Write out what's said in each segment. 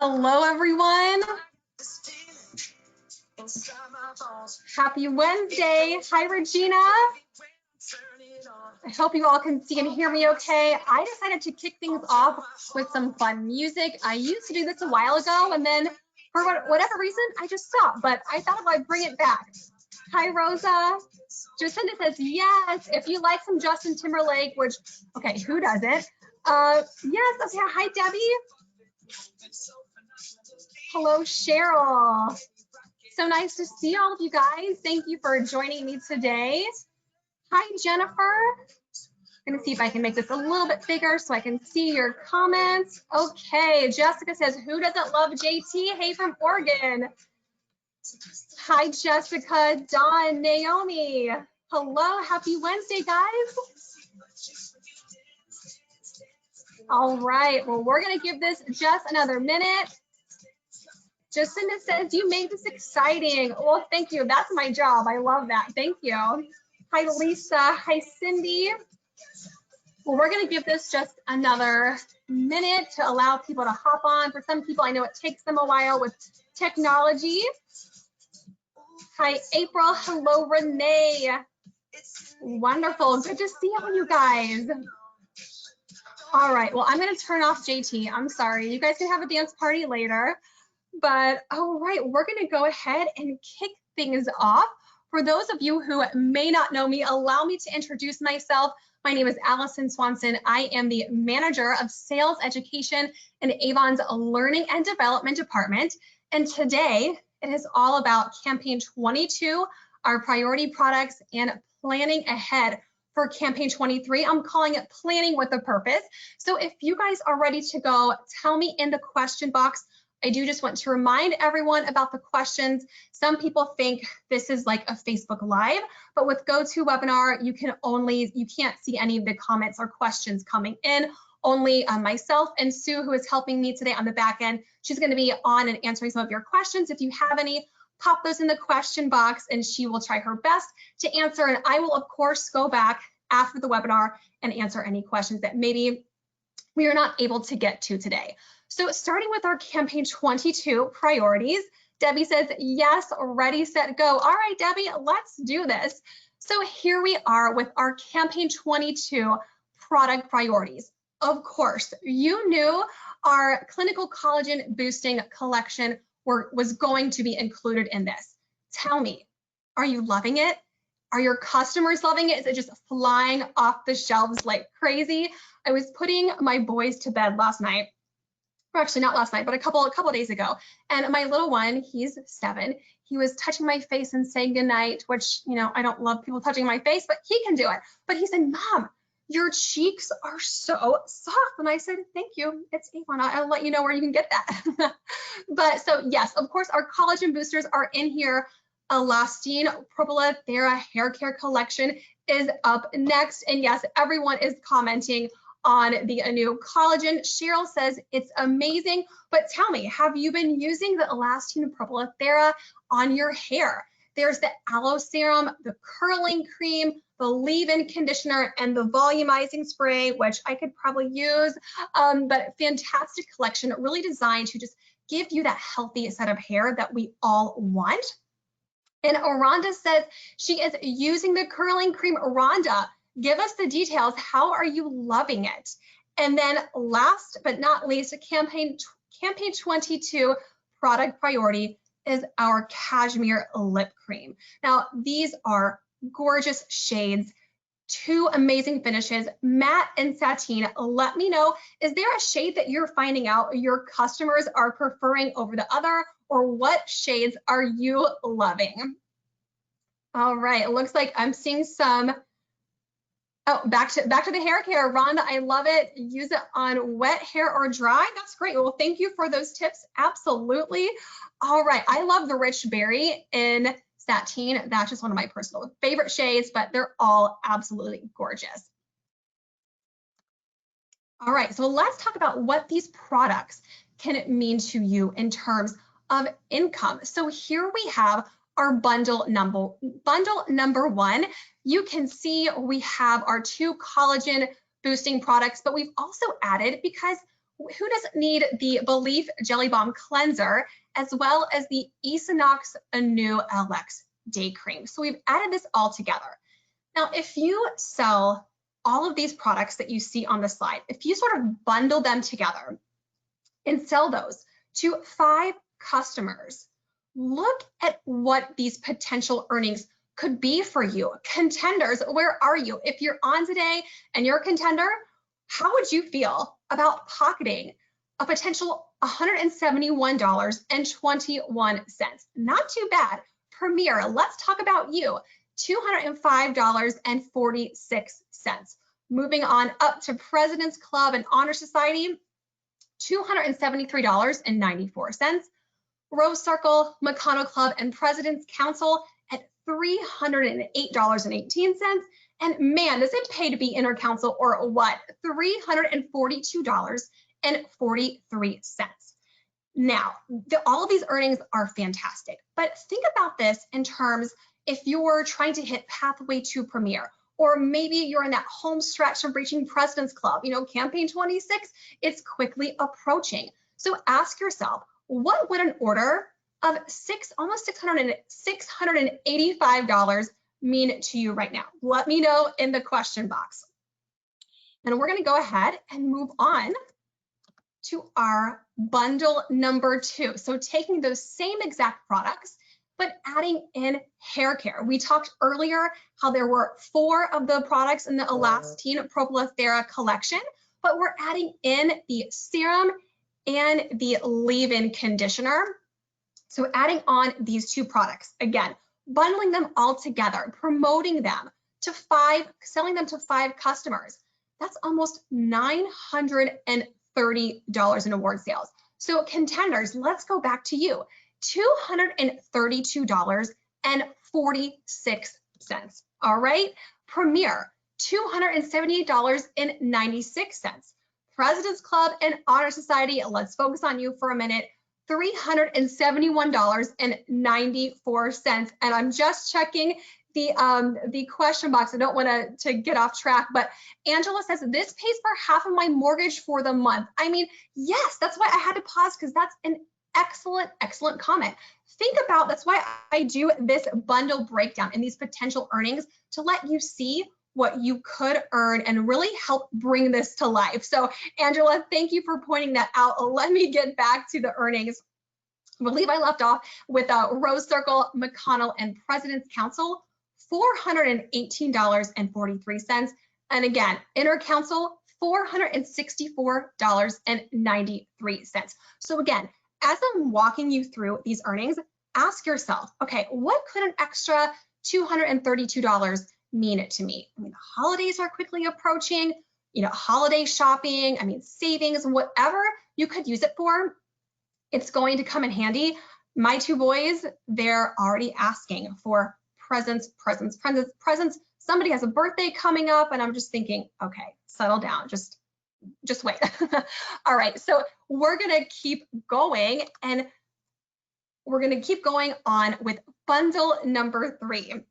Hello, everyone. Happy Wednesday. Hi, Regina. I hope you all can see and hear me okay. I decided to kick things off with some fun music. I used to do this a while ago, and then for whatever reason, I just stopped, but I thought I'd bring it back. Hi, Rosa. Jacinda says, yes, if you like some Justin Timberlake, which, okay, who doesn't? Yes, okay, hi, Debbie. Hello, Cheryl. So nice to see all of you guys. Thank you for joining me today. Hi, Jennifer. I'm gonna see if I can make this a little bit bigger so I can see your comments. Okay, Jessica says, who doesn't love JT? Hey, from Oregon. Hi, Jessica, Dawn, Naomi. Hello, happy Wednesday, guys. All right, well, we're gonna give this just another minute. Jacinda says, you made this exciting. Well, thank you, that's my job. I love that, thank you. Hi, Lisa, hi, Cindy. Well, we're gonna give this just another minute to allow people to hop on. For some people, I know it takes them a while with technology. Hi, April, hello, Renee. Wonderful, good to see all you guys. All right, well, I'm gonna turn off JT. I'm sorry, you guys can have a dance party later. But all right, we're gonna go ahead and kick things off. For those of you who may not know me, allow me to introduce myself. My name is Allison Swanson. I am the manager of sales education in Avon's Learning and Development Department. And today it is all about Campaign 22, our priority products, and planning ahead for Campaign 23. I'm calling it Planning with a Purpose. So if you guys are ready to go, tell me in the question box. I do just want to remind everyone about the questions. Some people think this is like a Facebook Live, but with GoToWebinar, you can't see any of the comments or questions coming in. Only myself and Sue, who is helping me today on the back end. She's going to be on and answering some of your questions. If you have any, pop those in the question box and she will try her best to answer. And I will, of course, go back after the webinar and answer any questions that maybe we are not able to get to today. So starting with our Campaign 22 priorities, Debbie says, yes, ready, set, go. All right, Debbie, let's do this. So here we are with our Campaign 22 product priorities. Of course, you knew our clinical collagen boosting collection was going to be included in this. Tell me, are you loving it? Are your customers loving it? Is it just flying off the shelves like crazy? I was putting my boys to bed last night. Or actually not last night, but a couple days ago. And my little one, he's 7, he was touching my face and saying goodnight, which, you know, I don't love people touching my face, but he can do it. But he said, Mom, your cheeks are so soft. And I said, thank you, it's Avon. I'll let you know where you can get that. But so yes, of course, our collagen boosters are in here. Elastine Propolis Thera hair care collection is up next. And yes, everyone is commenting on the new collagen. Cheryl says it's amazing, but tell me, have you been using the Elastine Propolis Thera on your hair? There's the aloe serum, the curling cream, the leave-in conditioner, and the volumizing spray, which I could probably use, but fantastic collection, really designed to just give you that healthy set of hair that we all want. And Rhonda says she is using the curling cream. Rhonda, give us the details. How are you loving it? And then last but not least, Campaign 22 product priority is our cashmere lip cream. Now, these are gorgeous shades, 2 amazing finishes, matte and sateen. Let me know, is there a shade that you're finding out your customers are preferring over the other, or what shades are you loving? All right, it looks like I'm seeing some. Oh, back to the hair care. Rhonda, I love it. Use it on wet hair or dry. That's great. Well, thank you for those tips. Absolutely. All right. I love the Rich Berry in Sateen. That's just one of my personal favorite shades, but they're all absolutely gorgeous. All right. So let's talk about what these products can mean to you in terms of income. So here we have our bundle number 1. You can see we have our 2 collagen boosting products, but we've also added, because who doesn't need the Belif Jelly Balm Cleanser, as well as the Esonox Anew LX Day Cream? So we've added this all together. Now, if you sell all of these products that you see on the slide, if you sort of bundle them together and sell those to 5 customers, look at what these potential earnings could be for you. Contenders, where are you? If you're on today and you're a contender, how would you feel about pocketing a potential $171.21? Not too bad. Premier, let's talk about you. $205.46. Moving on up to President's Club and Honor Society, $273.94. Rose Circle, McConnell Club, and President's Council at $308.18. And man, does it pay to be inter-council or what? $342.43. Now, all of these earnings are fantastic, but think about this in terms if you're trying to hit Pathway to Premier, or maybe you're in that home stretch of reaching President's Club, you know, campaign 26, it's quickly approaching. So ask yourself, what would an order of almost $685 mean to you right now? Let me know in the question box. And we're going to go ahead and move on to our bundle number 2. So taking those same exact products, but adding in hair care. We talked earlier how there were 4 of the products in the Elastine Propolis Thera collection, but we're adding in the serum and the leave-in conditioner. So adding on these 2 products, again, bundling them all together, promoting them to 5, selling them to 5 customers. That's almost $930 in award sales. So contenders, let's go back to you. $232.46. All right. Premier, $278.96. President's Club and Honor Society, let's focus on you for a minute, $371.94. And I'm just checking the question box. I don't want to get off track, but Angela says this pays for half of my mortgage for the month. I mean, yes, that's why I had to pause, because that's an excellent comment. Think about, that's why I do this bundle breakdown and these potential earnings to let you see what you could earn and really help bring this to life. So Angela, thank you for pointing that out. Let me get back to the earnings. I believe I left off with Rose Circle, McConnell, and President's Council, $418.43. And again, inter-council, $464.93. So again, as I'm walking you through these earnings, ask yourself, okay, what could an extra $232 mean to me? I mean, the holidays are quickly approaching, you know, holiday shopping, I mean, savings, whatever you could use it for, it's going to come in handy. My 2 boys, they're already asking for presents. Somebody has a birthday coming up and I'm just thinking, okay, settle down, just wait. All right, so we're gonna keep going and we're gonna keep going on with bundle number 3.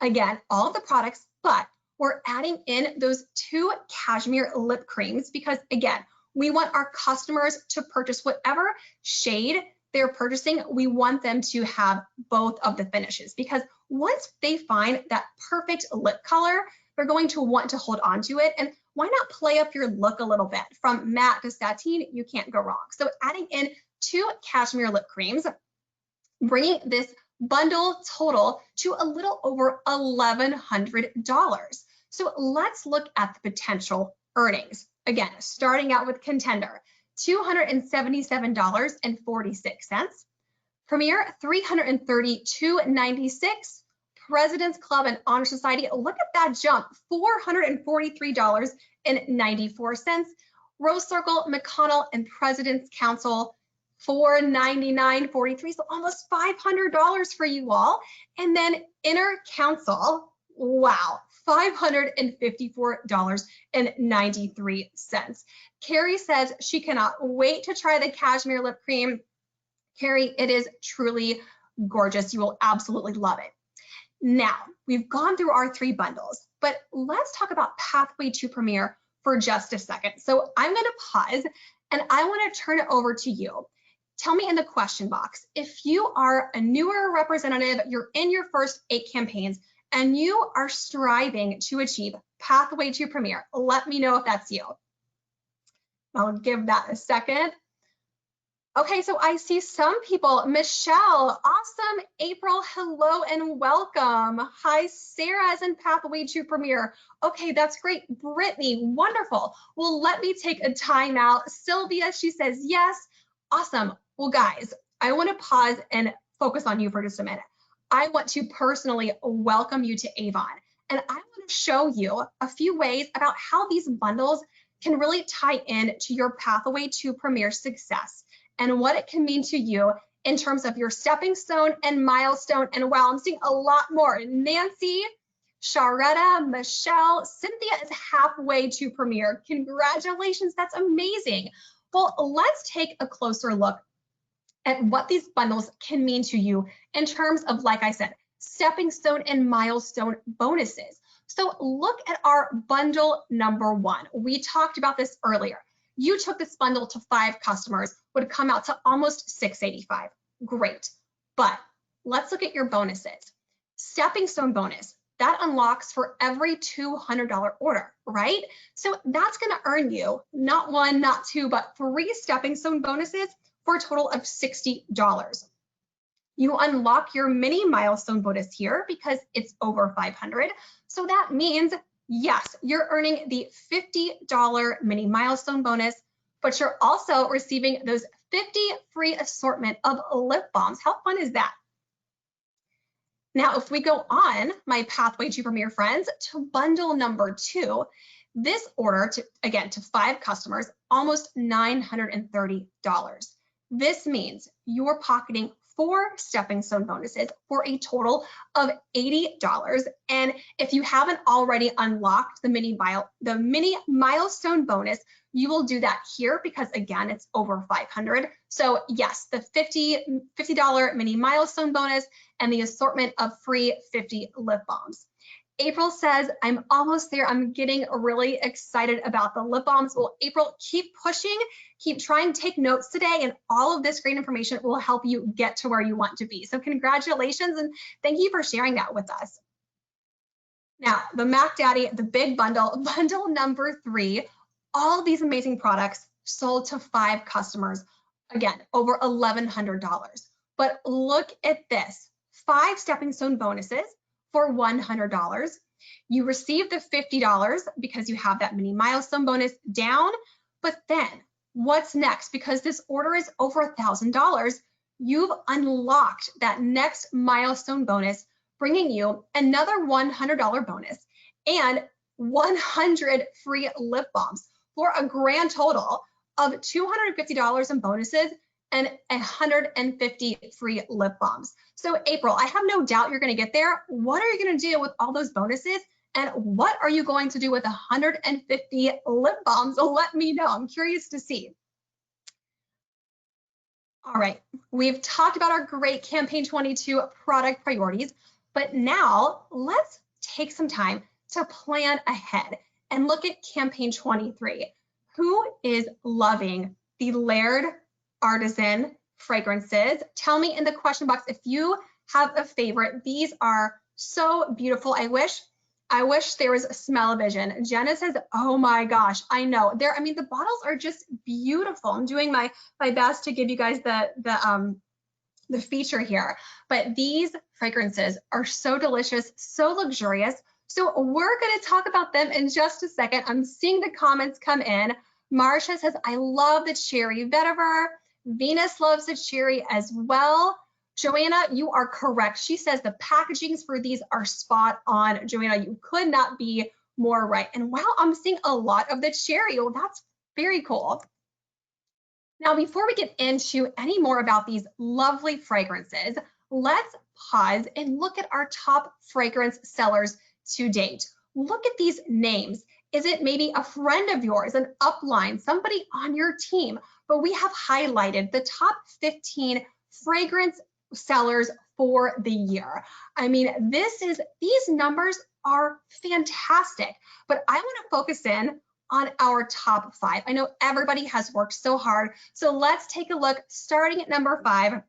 Again, all of the products, but we're adding in those 2 cashmere lip creams because again, we want our customers to purchase whatever shade they're purchasing. We want them to have both of the finishes because once they find that perfect lip color, they're going to want to hold on to it. And why not play up your look a little bit? From matte to sateen, you can't go wrong. So adding in 2 cashmere lip creams, bringing this bundle total to a little over $1,100. So let's look at the potential earnings. Again, starting out with contender, $277.46. Premier, $332.96. President's Club and Honor Society, look at that jump, $443.94. Rose Circle, McConnell, and President's Council, $499.43, so almost $500 for you all. And then inner council, wow, $554.93. Carrie says she cannot wait to try the cashmere lip cream. Carrie, it is truly gorgeous. You will absolutely love it. Now, we've gone through our 3 bundles, but let's talk about Pathway to Premier for just a second. So I'm going to pause and I want to turn it over to you. Tell me in the question box, if you are a newer representative, you're in your first 8 campaigns, and you are striving to achieve Pathway to Premier, let me know if that's you. I'll give that a second. Okay, so I see some people. Michelle, awesome. April, hello and welcome. Hi, Sarah's in Pathway to Premier. Okay, that's great. Brittany, wonderful. Well, let me take a time out. Sylvia, she says yes. Awesome. Well, guys, I want to pause and focus on you for just a minute. I want to personally welcome you to Avon, and I want to show you a few ways about how these bundles can really tie in to your Pathway to Premier success and what it can mean to you in terms of your stepping stone and milestone. And wow, I'm seeing a lot more. Nancy, Sharetta, Michelle, Cynthia is halfway to Premier. Congratulations, that's amazing. Well, let's take a closer look at what these bundles can mean to you in terms of, like I said, stepping stone and milestone bonuses. So look at our bundle number 1. We talked about this earlier. You took this bundle to 5 customers, would come out to almost $685. Great. But let's look at your bonuses. Stepping stone bonus, that unlocks for every $200 order, right? So that's going to earn you not 1, not 2, but 3 stepping stone bonuses for a total of $60. You unlock your mini milestone bonus here because it's over $500. So that means, yes, you're earning the $50 mini milestone bonus, but you're also receiving those 50 free assortment of lip balms. How fun is that? Now, if we go on, my Pathway to Premier friends, to bundle number 2, this order to 5 customers, almost $930. This means you're pocketing 4 stepping stone bonuses for a total of $80. And if you haven't already unlocked the mini milestone bonus, you will do that here because again, it's over $500. So yes, the $50 mini milestone bonus and the assortment of free 50 lip balms. April says, I'm almost there. I'm getting really excited about the lip balms. Well, April, keep pushing, keep trying to take notes today, and all of this great information will help you get to where you want to be. So congratulations, and thank you for sharing that with us. Now, the Mac Daddy, the big bundle, bundle number 3, all these amazing products sold to 5 customers, again, over $1,100. But look at this, 5 stepping stone bonuses for $100. You receive the $50 because you have that mini milestone bonus down, but then what's next? Because this order is over $1,000, you've unlocked that next milestone bonus, bringing you another $100 bonus and 100 free lip balms for a grand total of $250 in bonuses and 150 free lip balms. So April, I have no doubt you're going to get there. What are you going to do with all those bonuses? And what are you going to do with 150 lip balms? Let me know. I'm curious to see. All right, we've talked about our great Campaign 22 product priorities, but now let's take some time to plan ahead and look at Campaign 23. Who is loving the Laird Artisan fragrances? Tell me in the question box if you have a favorite. These are so beautiful. I wish there was a smell-o-vision. Jenna says, oh my gosh, I know. I mean, the bottles are just beautiful. I'm doing my best to give you guys the feature here, but these fragrances are so delicious, so luxurious. So we're going to talk about them in just a second. I'm seeing the comments come in. Marsha says, I love the cherry vetiver. Venus loves the cherry as well. Joanna, you are correct. She says the packagings for these are spot on. Joanna, you could not be more right. And wow, I'm seeing a lot of the cherry. Well, that's very cool. Now, before we get into any more about these lovely fragrances, let's pause and look at our top fragrance sellers to date. Look at these names. Is it maybe a friend of yours, an upline, somebody on your team? But we have highlighted the top 15 fragrance sellers for the year. I mean, these numbers are fantastic, but I want to focus in on our top 5. I know everybody has worked so hard. So let's take a look, starting at number 5,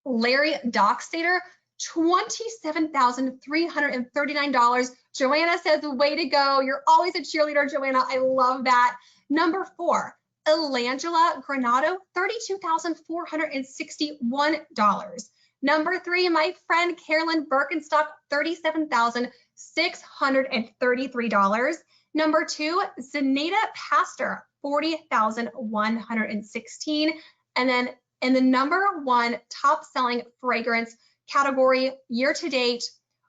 Larry Dockstader, $27,339. Joanna says, way to go. You're always a cheerleader, Joanna. I love that. Number 4, Elangela Granado, $32,461. Number 3, my friend Carolyn Birkenstock, $37,633. Number 2, Zenaida Pastor, $40,116. And then in the number 1 top selling fragrance category year to date,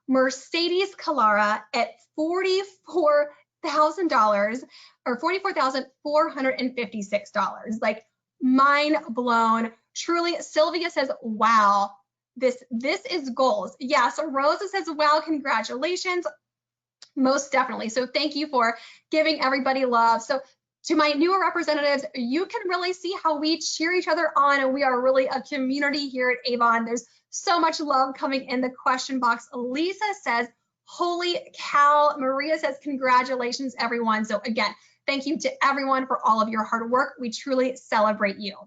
Mercedes Calara at $44,000 or $44,456. Like, mind blown. Truly, Sylvia says, wow, this is goals. Yeah, so Rosa says, wow, congratulations. Most definitely. So thank you for giving everybody love. So to my newer representatives, you can really see how we cheer each other on, and we are really a community here at Avon. There's so much love coming in the question box. Lisa says, holy cow. Maria says, congratulations, everyone. So again, thank you to everyone for all of your hard work. We truly celebrate you.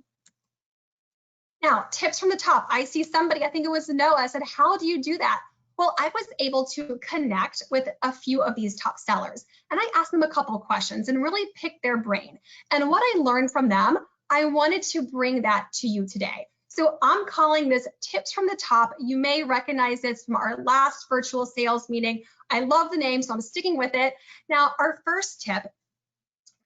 Now, tips from the top. I see somebody, I think it was Noah, said, how do you do that? Well, I was able to connect with a few of these top sellers, and I asked them a couple of questions and really pick their brain. And what I learned from them, I wanted to bring that to you today. So I'm calling this tips from the top. You may recognize this from our last virtual sales meeting. I love the name, so I'm sticking with it. Now, our first tip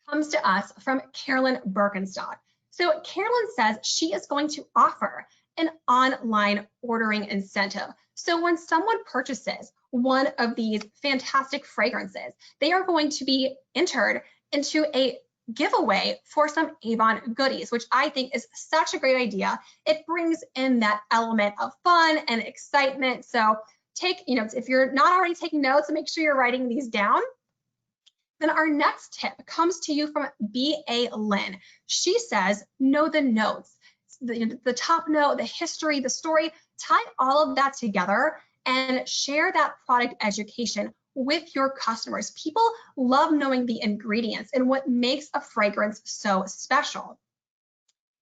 comes to us from Carolyn Birkenstock. So Carolyn says she is going to offer an online ordering incentive. So when someone purchases one of these fantastic fragrances, they are going to be entered into a giveaway for some Avon goodies, which I think is such a great idea. It brings in that element of fun and excitement. So take, if you're not already taking notes, make sure you're writing these down. Then our next tip comes to you from B.A. Lynn. She says, know the notes, the top note, the history, the story, tie all of that together and share that product education with your customers. People love knowing the ingredients and what makes a fragrance so special.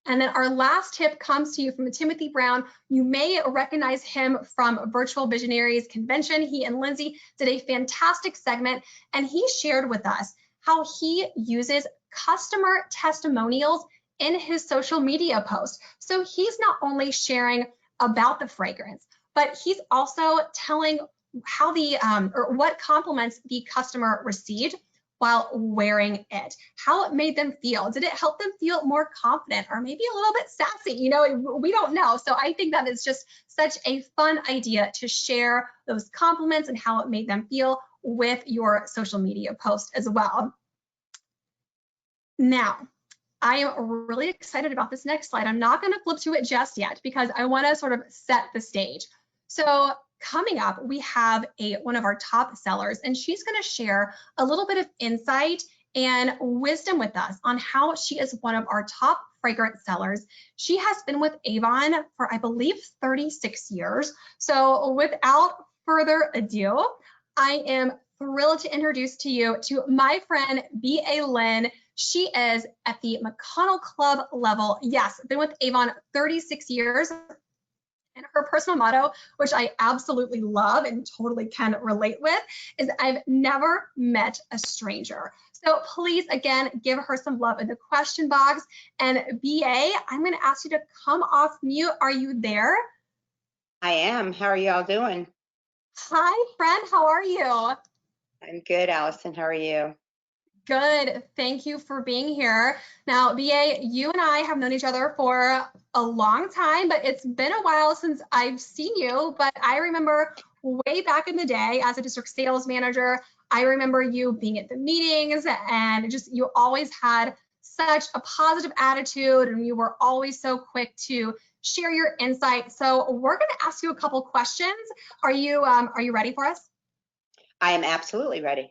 And then our last tip comes to you from Timothy Brown. You may recognize him from Virtual Visionaries Convention. He and Lindsay did a fantastic segment, and he shared with us how he uses customer testimonials in his social media posts. So he's not only sharing about the fragrance, but he's also telling how or what compliments the customer received while wearing it, how it made them feel. Did it help them feel more confident or maybe a little bit sassy? We don't know. So I think that is just such a fun idea to share those compliments and how it made them feel with your social media post as well. Now, I am really excited about this next slide. I'm not going to flip to it just yet because I want to sort of set the stage. So coming up, we have one of our top sellers, and she's going to share a little bit of insight and wisdom with us on how she is one of our top fragrance sellers. She has been with Avon for, I believe, 36 years. So without further ado, I am thrilled to introduce to you to my friend B.A. Lynn. She is at the McConnell Club level. Yes, been with Avon 36 years. And her personal motto, which I absolutely love and totally can relate with, is I've never met a stranger. So please, again, give her some love in the question box. And BA, I'm going to ask you to come off mute. Are you there? I am. How are y'all doing? Hi, friend. How are you? I'm good, Allison. How are you? Good. Thank you for being here. Now, BA, you and I have known each other for a long time, but it's been a while since I've seen you. But I remember way back in the day as a district sales manager, I remember you being at the meetings, and just you always had such a positive attitude, and you were always so quick to share your insight. So we're going to ask you a couple questions. Are you ready for us? I am absolutely ready.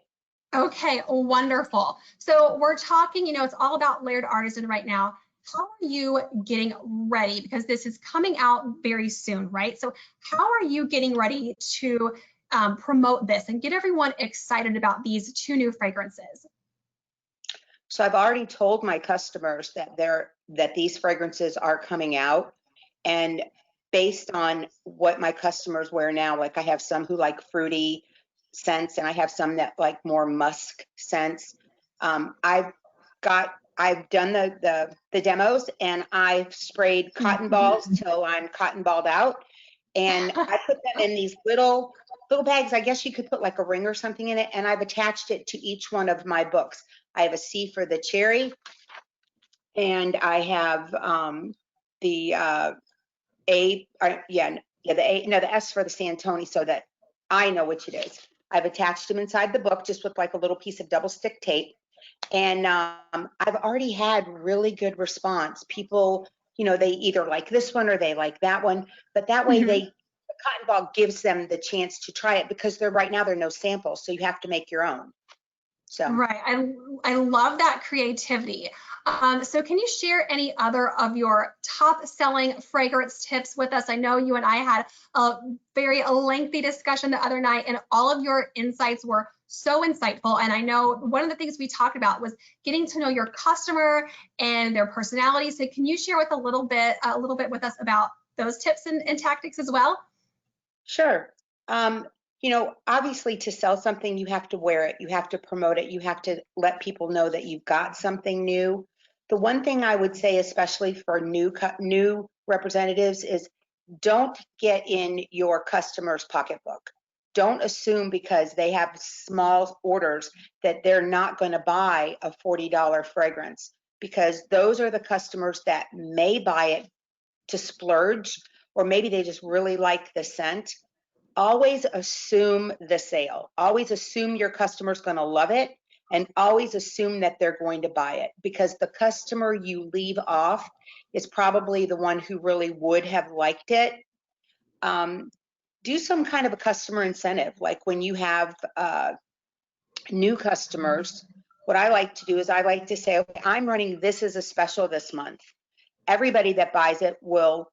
Okay, wonderful. So we're talking, it's all about Layered Artisan right now. How are you getting ready? Because this is coming out very soon, right? So how are you getting ready to promote this and get everyone excited about these 2 new fragrances? So I've already told my customers that these fragrances are coming out, and based on what my customers wear now, like I have some who like fruity scents and I have some that like more musk scents. I've done the demos, and I've sprayed cotton balls till I'm cotton balled out, and I put them in these little bags. I guess you could put like a ring or something in it, and I've attached it to each one of my books. I have a C for the cherry, and I have the the S for the Santoni, so that I know which it is. I've attached them inside the book just with like a little piece of double stick tape, and I've already had really good response. People, they either like this one or they like that one, but that way the cotton ball gives them the chance to try it, because right now there are no samples, so you have to make your own. So Right. I love that creativity. So can you share any other of your top selling fragrance tips with us? I know you and I had a very lengthy discussion the other night, and all of your insights were so insightful. And I know one of the things we talked about was getting to know your customer and their personality. So can you share with a little bit with us about those tips and tactics as well? sure. Obviously to sell something, you have to wear it, you have to promote it, you have to let people know that you've got something new. The one thing I would say, especially for new representatives, is don't get in your customer's pocketbook. Don't assume because they have small orders that they're not going to buy a $40 fragrance, because those are the customers that may buy it to splurge, or maybe they just really like the scent. Always assume the sale. Always assume your customer's going to love it, and always assume that they're going to buy it, because the customer you leave off is probably the one who really would have liked it. Do some kind of a customer incentive, like when you have new customers. What I like to do is I like to say, okay, I'm running this as a special this month. Everybody that buys it will,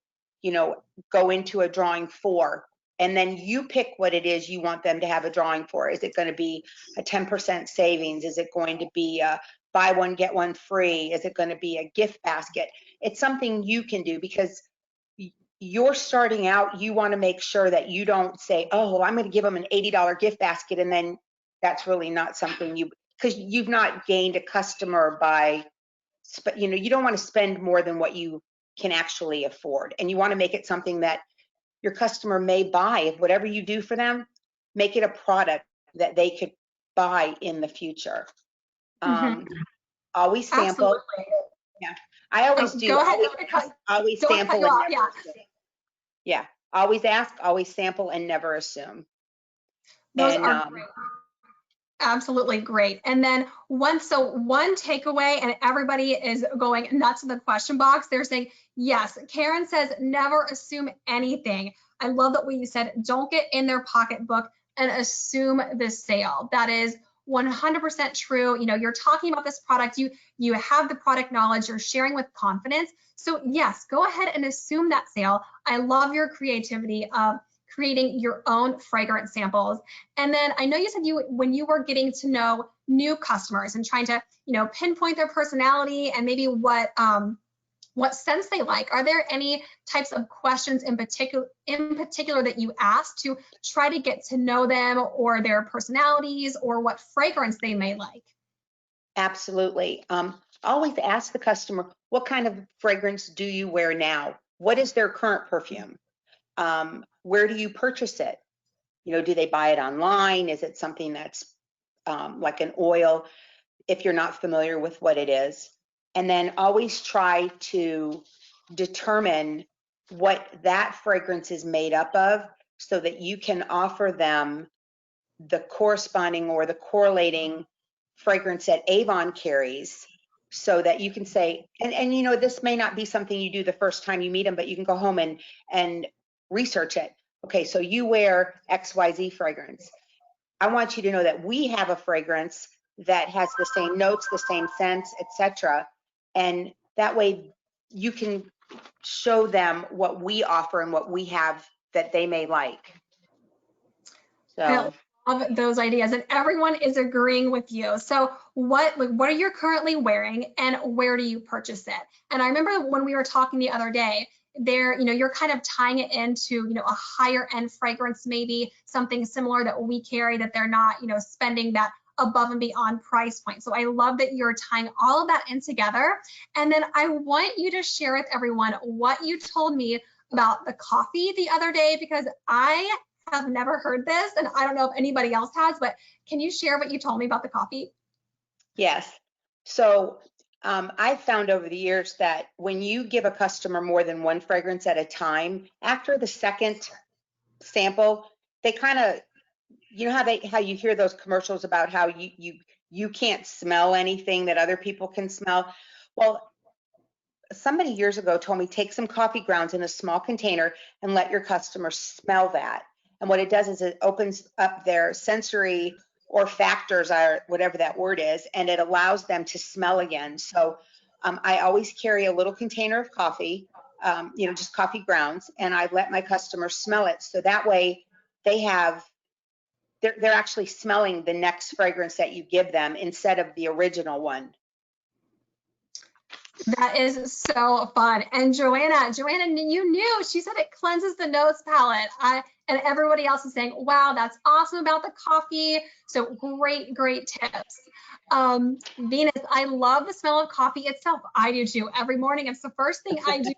go into a drawing for, and then you pick what it is you want them to have a drawing for. Is it going to be a 10% savings? Is it going to be a buy one, get one free? Is it going to be a gift basket? It's something you can do, because you're starting out. You want to make sure that you don't say, oh, well, I'm going to give them an $80 gift basket, and then that's really not something because you've not gained a customer by, you don't want to spend more than what you can actually afford, and you want to make it something that your customer may buy. If whatever you do for them, make it a product that they could buy in the future. Always sample. Absolutely. Yeah, I always do. Go ahead. Always Don't sample cut you and off. never Yeah. assume. Yeah, always ask, always sample, and never assume. Those And are great. Absolutely great. And then one takeaway, and everybody is going nuts in the question box. They're saying, yes, Karen says, never assume anything. I love that what you said, don't get in their pocketbook and assume the sale. That is 100% true. You're talking about this product, you have the product knowledge, you're sharing with confidence. So yes, go ahead and assume that sale. I love your creativity of creating your own fragrance samples. And then I know you said when you were getting to know new customers and trying to, pinpoint their personality and maybe what scents they like. Are there any types of questions in particular that you ask to try to get to know them, or their personalities, or what fragrance they may like? Absolutely. Always ask the customer, what kind of fragrance do you wear now? What is their current perfume? Where do you purchase it? Do they buy it online? Is it something that's like an oil, if you're not familiar with what it is? And then always try to determine what that fragrance is made up of, so that you can offer them the corresponding or the correlating fragrance that Avon carries, so that you can say, and this may not be something you do the first time you meet them, but you can go home and research it. Okay, so you wear XYZ fragrance. I want you to know that we have a fragrance that has the same notes, the same scents, etc. And that way you can show them what we offer and what we have that they may like. So Love those ideas, and everyone is agreeing with you. So what are you currently wearing, and where do you purchase it? And I remember when we were talking the other day, there, you're kind of tying it into, a higher end fragrance, maybe something similar that we carry, that they're not, spending that above and beyond price point. So I love that you're tying all of that in together. And then I want you to share with everyone what you told me about the coffee the other day, because I have never heard this, and I don't know if anybody else has, but can you share what you told me about the coffee? Yes. So I've found over the years that when you give a customer more than one fragrance at a time, after the second sample, they kind of, how you hear those commercials about how you can't smell anything that other people can smell. Well, somebody years ago told me, take some coffee grounds in a small container and let your customers smell that. And what it does is it opens up their sensory or factors, or whatever that word is, and it allows them to smell again. So I always carry a little container of coffee, just coffee grounds, and I let my customers smell it. So that way they're actually smelling the next fragrance that you give them instead of the original one. That is so fun. And Joanna, you knew, she said it cleanses the nose palette. And everybody else is saying, wow, that's awesome about the coffee. So great tips. Venus, I love the smell of coffee itself. I do too. Every morning, it's the first thing I do.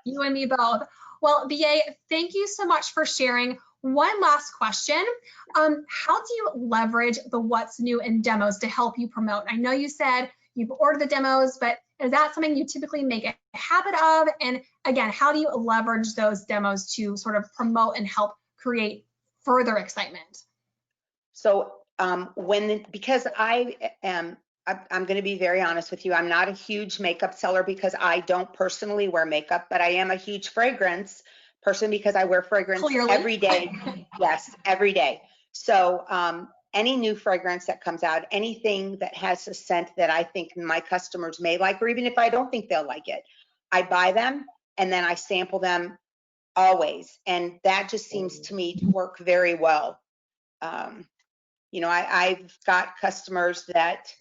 You and me both. Well, VA, thank you so much for sharing. One last question. How do you leverage the what's new in demos to help you promote? I know you said you've ordered the demos, but is that something you typically make a habit of? And again, how do you leverage those demos to sort of promote and help create further excitement? So because I'm going to be very honest with you, I'm not a huge makeup seller because I don't personally wear makeup, but I am a huge fragrance person because I wear fragrance Clearly. every day. Yes, every day. So any new fragrance that comes out, anything that has a scent that I think my customers may like, or even if I don't think they'll like it, I buy them and then I sample them always. And that just seems to me to work very well. I've got customers that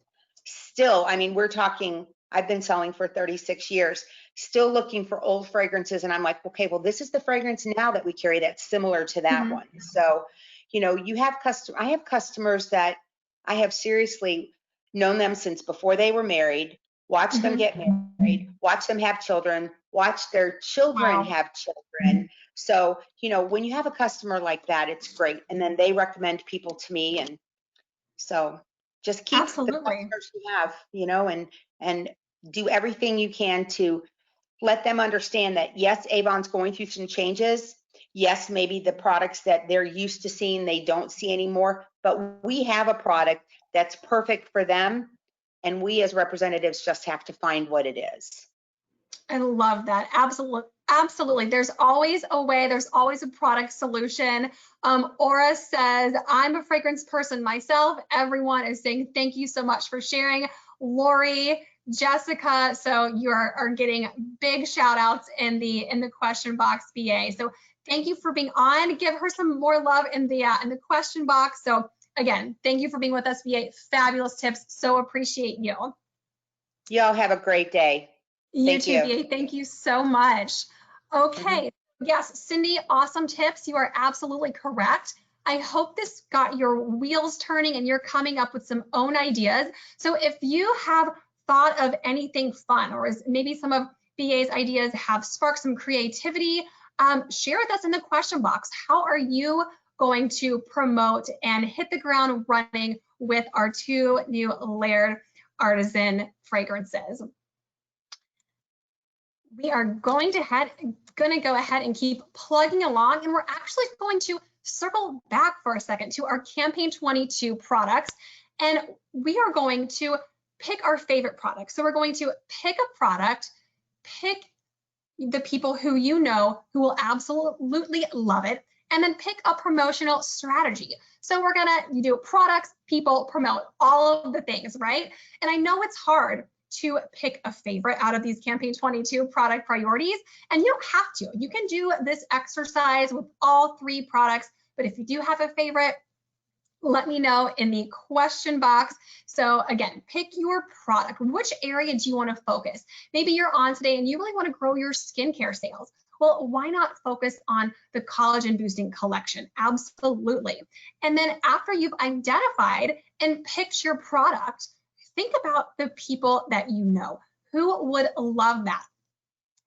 still, we're talking, I've been selling for 36 years, still looking for old fragrances. And I'm like, okay, well, this is the fragrance now that we carry that's similar to that one. So, I have customers that I have seriously known them since before they were married, watched them get married, watch them have children, watch their children have children. So, when you have a customer like that, it's great. And then they recommend people to me. And so just keep the customers you have, and do everything you can to let them understand that, yes, Avon's going through some changes. Yes, maybe the products that they're used to seeing, they don't see anymore, but we have a product that's perfect for them. And we as representatives just have to find what it is. I love that. Absolutely. There's always a way. There's always a product solution. Aura says, I'm a fragrance person myself. Everyone is saying, thank you so much for sharing. Lori, Jessica, so you are getting big shout outs in the question box, VA. So thank you for being on. Give her some more love in the question box. So again, thank you for being with us, VA. Fabulous tips. So appreciate you. Y'all have a great day. You too, VA. Thank you so much. Okay. Yes, Cindy, awesome tips. You are absolutely correct. I hope this got your wheels turning and you're coming up with some own ideas. So if you have thought of anything fun, or maybe some of VA's ideas have sparked some creativity, share with us in the question box. How are you going to promote and hit the ground running with our 2 new Laird Artisan fragrances? We are going to go ahead and keep plugging along, and we're actually going to circle back for a second to our Campaign 22 products, and we are going to pick our favorite product. So we're going to pick a product, pick the people who who will absolutely love it, and then pick a promotional strategy. So we're gonna do products, people, promote, all of the things, right? And I know it's hard to pick a favorite out of these Campaign 22 product priorities, and you don't have to. You can do this exercise with all 3 products, but if you do have a favorite, let me know in the question box. So again, pick your product. Which area do you want to focus? Maybe you're on today and you really want to grow your skincare sales. Well, why not focus on the collagen boosting collection? Absolutely. And then after you've identified and picked your product, think about the people that you know who would love that.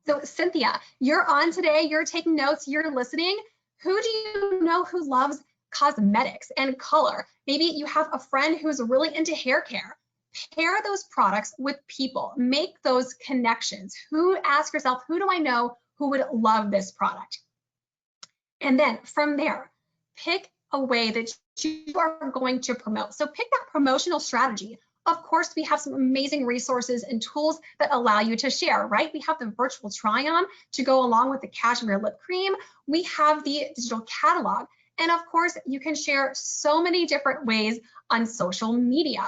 So Cynthia, you're on today, you're taking notes, you're listening. Who do you know who loves cosmetics and color? Maybe you have a friend who's really into hair care. Pair those products with people, make those connections. Ask yourself, who do I know who would love this product? And then from there, pick a way that you are going to promote. So pick that promotional strategy. Of course, we have some amazing resources and tools that allow you to share, right? We have the virtual try-on to go along with the cashmere lip cream. We have the digital catalog. And of course, you can share so many different ways on social media.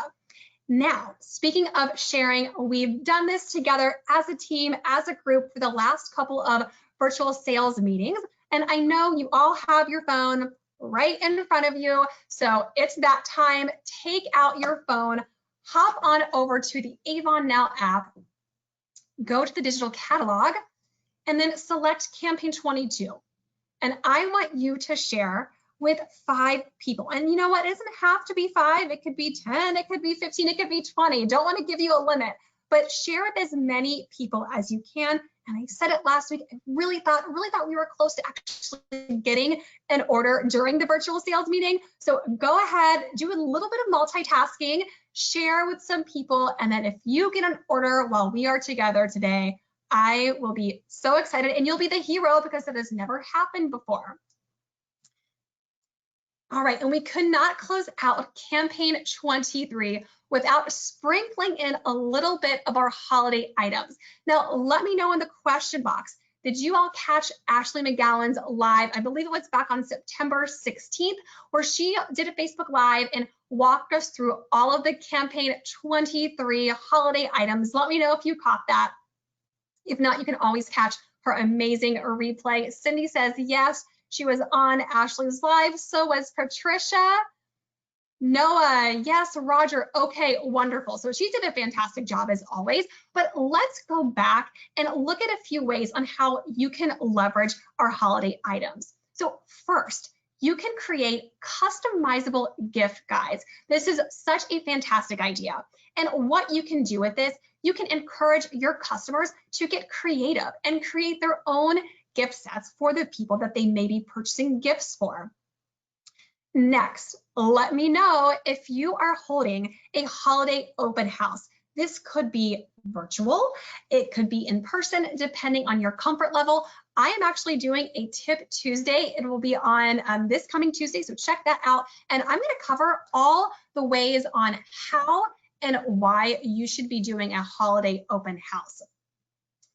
Now, speaking of sharing, we've done this together as a team, as a group for the last couple of virtual sales meetings. And I know you all have your phone right in front of you. So it's that time. Take out your phone, hop on over to the Avon Now app, go to the digital catalog, and then select campaign 22. And I want you to share with 5 people. And you know what? It doesn't have to be 5. It could be 10, it could be 15, it could be 20. Don't want to give you a limit, but share with as many people as you can. And I said it last week, I really thought we were close to actually getting an order during the virtual sales meeting. So go ahead, do a little bit of multitasking, share with some people. And then if you get an order while we are together today, I will be so excited and you'll be the hero because it has never happened before. All right, and we could not close out campaign 23 without sprinkling in a little bit of our holiday items. Now, let me know in the question box, did you all catch Ashley McGowan's live? I believe it was back on September 16th, where she did a Facebook Live and walked us through all of the campaign 23 holiday items. Let me know if you caught that. If not, you can always catch her amazing replay. Cindy says yes. She was on Ashley's live, so was Patricia. Noah, yes, Roger, okay, wonderful. So she did a fantastic job as always, but let's go back and look at a few ways on how you can leverage our holiday items. So first, you can create customizable gift guides. This is such a fantastic idea. And what you can do with this, you can encourage your customers to get creative and create their own gift sets for the people that they may be purchasing gifts for. Next, let me know if you are holding a holiday open house. This could be virtual, it could be in person, depending on your comfort level. I am actually doing a Tip Tuesday. It will be on this coming Tuesday, so check that out. And I'm going to cover all the ways on how and why you should be doing a holiday open house.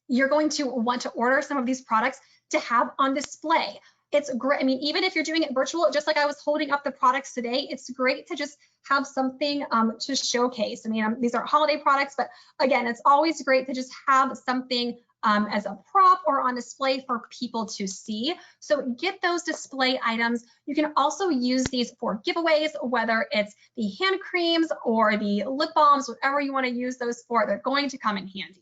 You're going to want to order some of these products to have on display. It's great. I mean, even if you're doing it virtual, just like I was holding up the products today, it's great to just have something to showcase. I mean, these are holiday products, but again, it's always great to just have something as a prop or on display for people to see. So get those display items. You can also use these for giveaways, whether it's the hand creams or the lip balms, whatever you want to use those for, they're going to come in handy.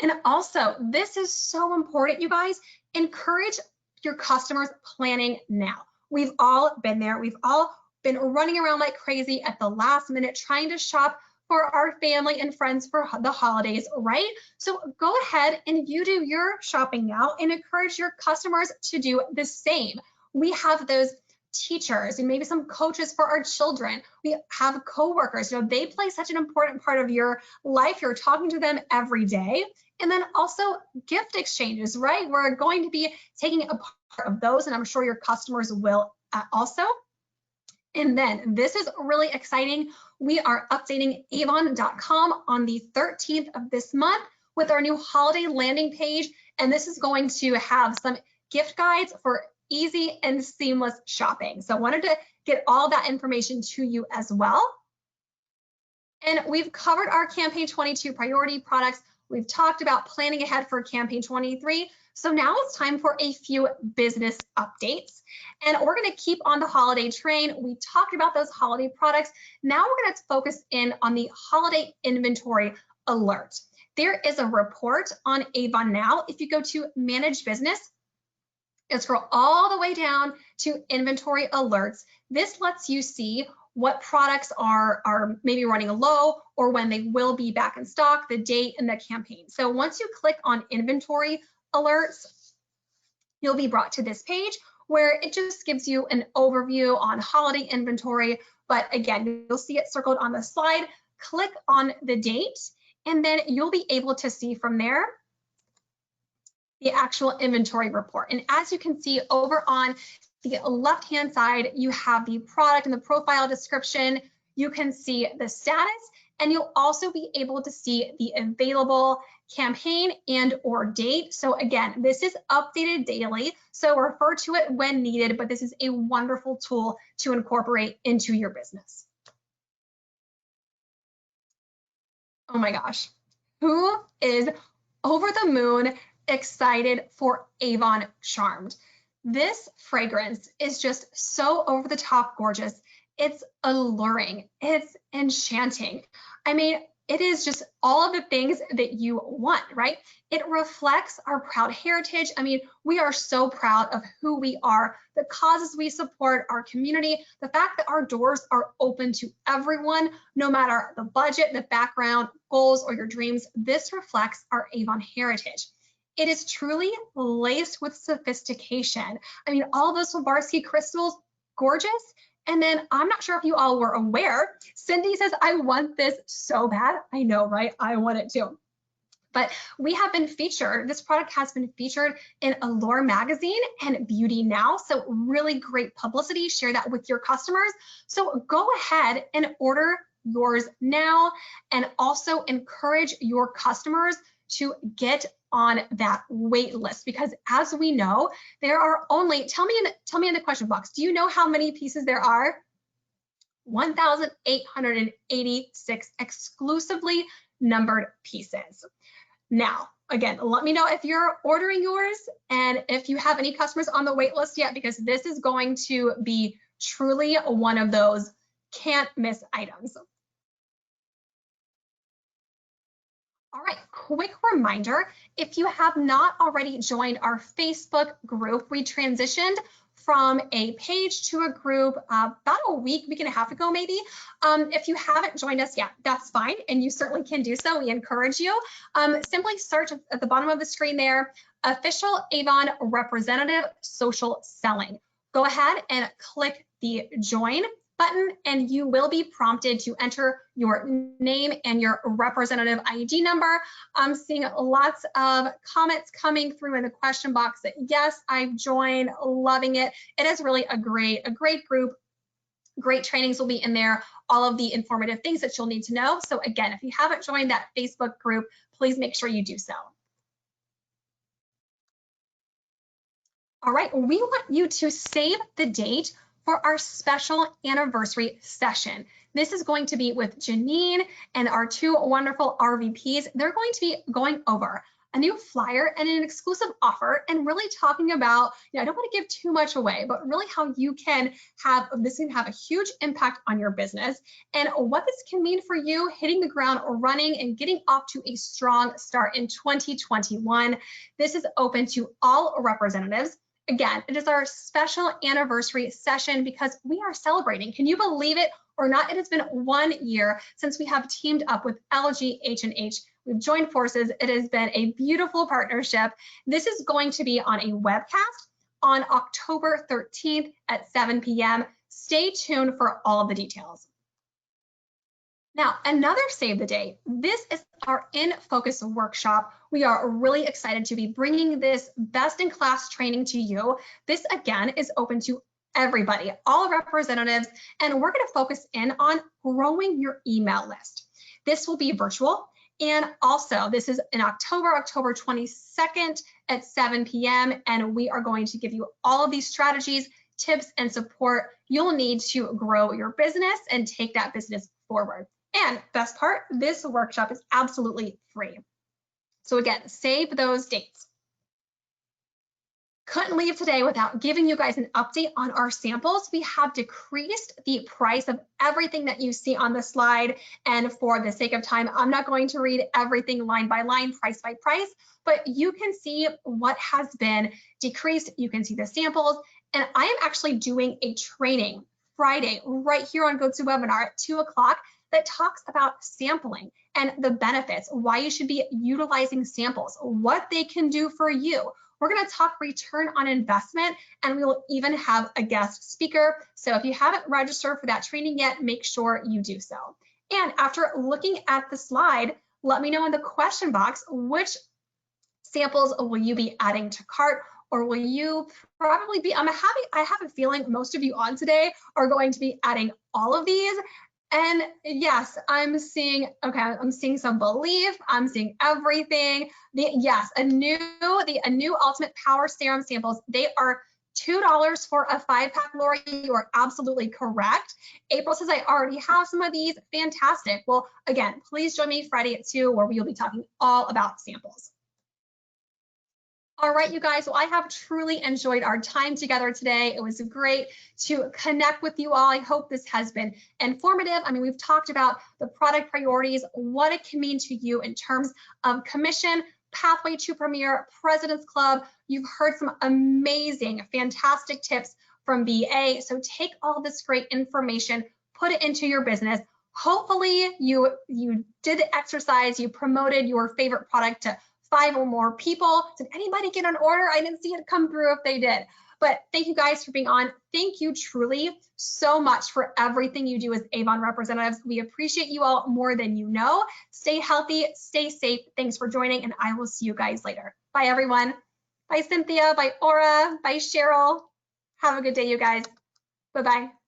And also, this is so important, you guys, encourage your customers planning now. We've all been there. We've all been running around like crazy at the last minute trying to shop for our family and friends for the holidays, right? So go ahead and you do your shopping now and encourage your customers to do the same. We have those teachers and maybe some coaches for our children. We have coworkers, you know, they play such an important part of your life. You're talking to them every day. And then also gift exchanges, right? We're going to be taking a part of those, and I'm sure your customers will also. And then this is really exciting. We are updating avon.com on the 13th of this month with our new holiday landing page. And this is going to have some gift guides for easy and seamless shopping. So I wanted to get all that information to you as well. And we've covered our campaign 22 priority products. We've talked about planning ahead for campaign 23. So now it's time for a few business updates. And we're going to keep on the holiday train. We talked about those holiday products. Now we're going to focus in on the holiday inventory alert. There is a report on Avon Now. If you go to Manage Business, and scroll all the way down to inventory alerts. This lets you see what products are maybe running low or when they will be back in stock, the date, and the campaign. So once you click on inventory alerts, you'll be brought to this page where it just gives you an overview on holiday inventory. But again, you'll see it circled on the slide. Click on the date, and then you'll be able to see from there the actual inventory report. And as you can see over on the left-hand side, you have the product and the profile description. You can see the status, and you'll also be able to see the available campaign and or date. So again, this is updated daily, so refer to it when needed, but this is a wonderful tool to incorporate into your business. Oh my gosh, who is over the moon excited for Avon Charmed? This fragrance is just so over the top gorgeous. It's alluring, it's enchanting. I mean, it is just all of the things that you want, right? It reflects our proud heritage. I mean, we are so proud of who we are, the causes we support, our community, the fact that our doors are open to everyone, no matter the budget, the background, goals, or your dreams. This reflects our Avon heritage. It is truly laced with sophistication. I mean, all those Swarovski crystals, gorgeous. And then I'm not sure if you all were aware, Cindy says, I want this so bad. I know, right? I want it too. But we have been featured, this product has been featured in Allure magazine and Beauty Now. So really great publicity, share that with your customers. So go ahead and order yours now, and also encourage your customers to get on that wait list, because as we know, there are only, tell me in the question box, do you know how many pieces there are? 1,886 exclusively numbered pieces. Now, again, let me know if you're ordering yours and if you have any customers on the wait list yet, because this is going to be truly one of those can't miss items. All right, quick reminder, if you have not already joined our Facebook group, we transitioned from a page to a group about a week and a half ago, maybe. If you haven't joined us yet, that's fine, and you certainly can do so. We encourage you. Simply search at the bottom of the screen there, Official Avon Representative Social Selling. Go ahead and click the join button, and you will be prompted to enter your name and your representative ID number. I'm seeing lots of comments coming through in the question box that yes, I've joined, loving it. It is really a great group. Great trainings will be in there, all of the informative things that you'll need to know. So again, if you haven't joined that Facebook group, please make sure you do so. All right, we want you to save the date for our special anniversary session. This is going to be with Janine and our two wonderful RVPs. They're going to be going over a new flyer and an exclusive offer, and really talking about, I don't want to give too much away, but really how you can have, this can have a huge impact on your business, and what this can mean for you hitting the ground running and getting off to a strong start in 2021. This is open to all representatives. Again, it is our special anniversary session because we are celebrating. Can you believe it or not? It has been 1 year since we have teamed up with LGH&H. We've joined forces. It has been a beautiful partnership. This is going to be on a webcast on October 13th at 7 p.m. Stay tuned for all of the details. Now, another save the date. This is our In Focus workshop. We are really excited to be bringing this best-in-class training to you. This, again, is open to everybody, all representatives, and we're going to focus in on growing your email list. This will be virtual, and also this is in October 22nd at 7 p.m., and we are going to give you all of these strategies, tips, and support you'll need to grow your business and take that business forward. And best part, this workshop is absolutely free. So again, save those dates. couldn't leave today without giving you guys an update on our samples. We have decreased the price of everything that you see on the slide. And for the sake of time, I'm not going to read everything line by line, price by price, but you can see what has been decreased. You can see the samples. And I am actually doing a training Friday right here on GoToWebinar at 2 o'clock that talks about sampling and the benefits, why you should be utilizing samples, what they can do for you. We're going to talk return on investment, and we will even have a guest speaker. So if you haven't registered for that training yet, make sure you do so. And after looking at the slide, let me know in the question box, which samples will you be adding to cart, or will you probably be, I have a feeling most of you on today are going to be adding all of these. And yes, I'm seeing some belief, I'm seeing everything. A new Ultimate Power Serum samples, they are $2 for a 5-pack, Lori. You are absolutely correct. April says, I already have some of these. Fantastic. Well, again, please join me Friday at 2, where we will be talking all about samples. All right, you guys, well, I have truly enjoyed our time together today. It was great to connect with you all. I hope this has been informative. I mean, we've talked about the product priorities, what it can mean to you in terms of commission, pathway to Premier, President's Club. You've heard some amazing, fantastic tips from BA. So take all this great information, put it into your business. Hopefully you did the exercise, you promoted your favorite product to 5 or more people. Did anybody get an order? I didn't see it come through if they did. But thank you guys for being on. Thank you truly so much for everything you do as Avon representatives. We appreciate you all more than you know. Stay healthy, stay safe. Thanks for joining, and I will see you guys later. Bye, everyone. Bye, Cynthia. Bye, Aura. Bye, Cheryl. Have a good day, you guys. Bye-bye.